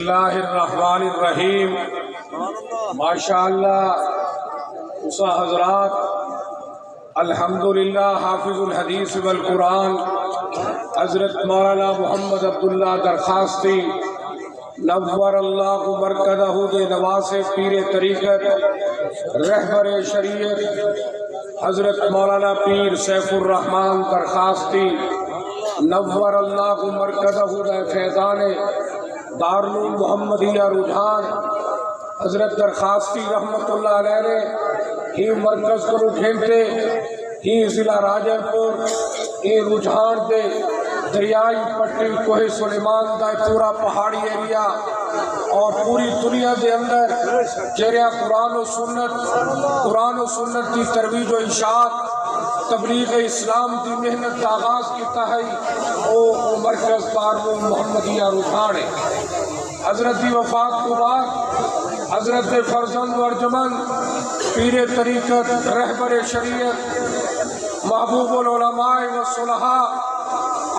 اللہ الرحمن الرحیم۔ ماشاءاللہ اسا حضرات، الحمدللہ حافظ الحدیث والقرآن حضرت مولانا محمد عبداللہ درخواستی نور اللہ مرکزہ دے نواز پیر طریقت رہبر شریعت حضرت مولانا پیر سیف الرحمن درخواستی نور اللہ مرکزہ دے فیضان دارالعلوم محمدیہ رجحان حضرت درخواستی رحمت اللہ علیہ نے ہی مرکز کو کھیلتے ہی ضلع راجن پور ہی رجحان دے دریائی پٹی کوہ سلیمان دا پورا پہاڑی ایریا اور پوری دنیا دے اندر جریا قرآن و سنت کی ترویج و اشاعت تبلیغ اسلام کی محنت کا آغاز کیتا ہے وہ مرکز دارالعلوم محمدیہ رجحان ہے۔ حضرت دی وفات کو بعد حضرت فرزند و ارجمند پیر طریقت رہبر شریعت محبوب العلماء و صلحاء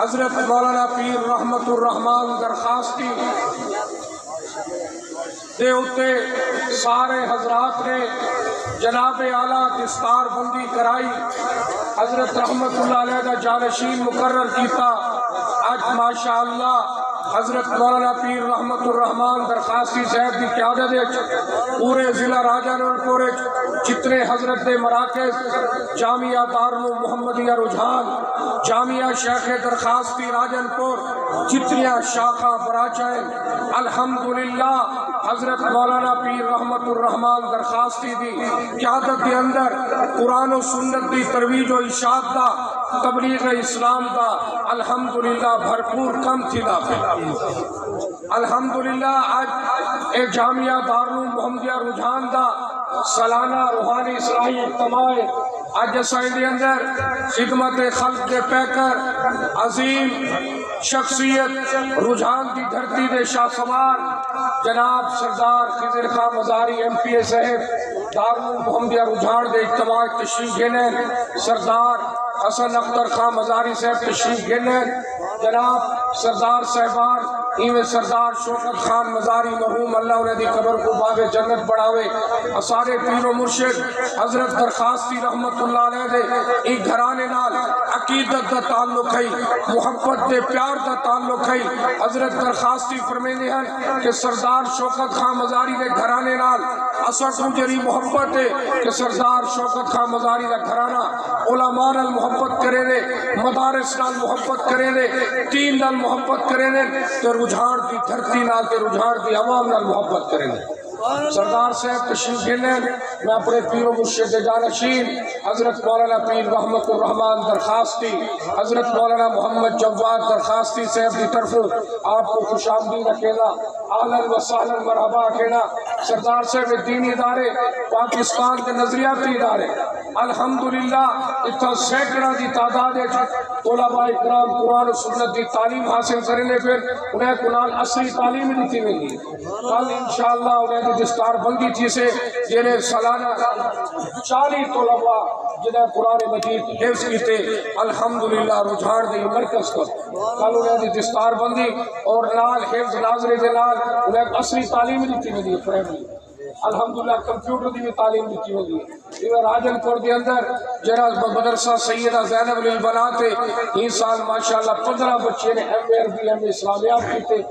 حضرت مولانا پیر رحمت الرحمن درخواستی دے اتے سارے حضرات نے جناب اعلیٰ دستار بندی کرائی، حضرت رحمت اللہ علیہ دا جانشین مقرر کیتا۔ آج ماشاءاللہ حضرت مولانا پیر رحمت الرحمن درخواستی صاحب کی قیادت پورے ضلع راجن پور جتنے حضرت مراکز جامعہ دارالعلوم محمدیہ رجحان جامعہ شیخ درخواستی راجن پور جتنیاں شاخہ براچائیں الحمدللہ حضرت مولانا پیر رحمت الرحمن درخواستی دی قیادت کے اندر قرآن و سنت دی ترویج و اشاعت دا تبلیغ اسلام دا الحمدللہ بھرپور کم تھی الحمدللہ آج ایک جامعہ دارالعلوم محمدیہ رجحان دا سالانہ روحانی اصلاحی اجتماع آج جسائیں اندر خدمت خلق کے پیکر عظیم شخصیت رجحان کی دھرتی دے شاہ سوار جناب سردار خضر خان مزاری ایم پی اے صاحب دارالعلوم محمدیہ رجحان دے اجتماع تشریف گینے سردار حسن اختر خان مزاری صاحب تشریف گینے جناب سردار صاحبان ایویں سردار شوکت خان مزاری مرحوم اللہ انہیں دی قبر کو باب جنت بڑھاوے اسارے پیر و مرشد حضرت درخواستی رحمت اللہ علیہ دے ایک گھرانے نال عقیدت دا تعلق ہے محبت دے پیار دا تعلق ہے۔ حضرت درخواستی فرمیندے ہیں کہ سردار شوکت خان مزاری دے گھرانے نال اثر کو جری محبت ہے کہ سردار شوکت خان مزاری دا گھرانہ علماء نال محبت کرے دے مدارس نال محبت کرے دے دین نال محبت کرے دے تو رجحان کی دھرتی نال تے رجحان کی عوام نال محبت کریں گے۔ سردار صاحب تشریف گینے میں اپنے پیر و مرشد جانشین حضرت مولانا پیر رحمت الرحمن درخواستی حضرت مولانا محمد جواد درخواستی صاحب کی طرف آپ کو خوش آمدید کہنا اہلاً و سہلاً مرحبا کہنا۔ سردار صاحب دینی ادارے پاکستان کے نظریاتی ادارے الحمدللہ اتنا سینکڑوں کی تعداد ہے طلباء اکرام قرآن و سنت کی تعلیم حاصل کرنے پھر انہیں قرآن اصلی تعلیم دیتی ملی کل انشاءاللہ انہیں دستار بندی تھی سے جنہیں سالانہ 40 طلباء جنہیں قرآن مجید حفظ کیتے الحمدللہ رجحان دے مرکز کو کل انہیں دستار بندی اور نال حفظ ناظرے دے نال انہیں اصلی تعلیم دیتی ملی پرائمری الحمدللہ کمپیوٹر دی بھی تعلیم دیتی ہوگی۔ یہ راجن پور کے اندر جناب مدرسہ سیدہ زینب للبنات ہی سال ماشاءاللہ 15 بچے نے ایم اے عربی ایم اے اسلامیات کیتے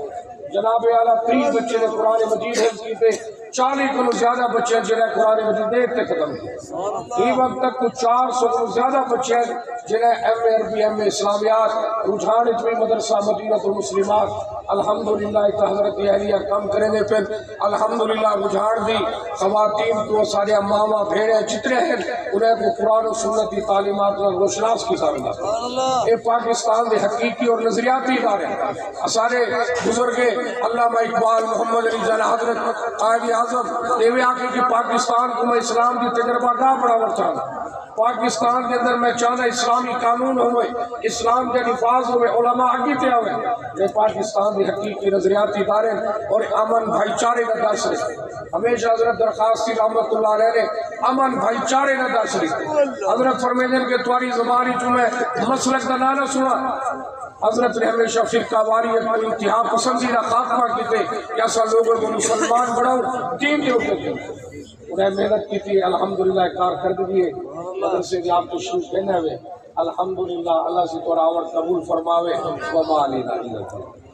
جناب اعلیٰ 30 بچے نے قرآن مجید حفظ کیتے 40 کو زیادہ بچے جنہیں قرآن مجید دیکھتے ختم کیے یہ وقت تک کچھ 400 کو زیادہ بچے جنہیں ایم اے عربی ایم اے اسلامیات رجحان اتوی مدرسہ مدینہ المسلمات الحمدللہ ایک حضرت اہلیہ کام کرنے پھر الحمدللہ رجحان دی خواتین کو سارے ماما بھیڑے جتنے ہیں انہیں کو قرآن و سنت کی تعلیمات اور روشناس کی تعلیمات یہ پاکستان دے حقیقی اور نظریاتی ادارے سارے بزرگ علامہ اقبال محمد علی جناح حضرت قائد اعظم دیوے آکے کہ پاکستان کو میں اسلام کی تجربہ کا بڑھاور چاہتا پاکستان کے اندر میں چاہتا اسلامی قانون ہوئے اسلام کے نفاذ ہوئے علماء آگی پہ ہوئے یہ پاکستان کی حقیقی نظریاتی ادارے اور امن بھائی چارے کا درس رہے ہمیشہ حضرت درخواستی رحمت اللہ علیہ نے امن بھائی چارے کا درس رہے حضرت فرمیدن کے تواری زبانی چمیں مسلک کا نانا سنا حضرت نے ہمیشہ فرقہ واریت کو انتہا پسندیدہ خاتمہ کیتے کہ ایسا لوگوں کو مسلمان بڑھاؤ دین کے اوپر کی انہیں محنت کی تھی الحمدللہ کارکردگی مدرسے کے آپ تشریف لینے ہوئے الحمدللہ اللہ سے تو راوڑ قبول فرماوے وما علینا الا البلاغ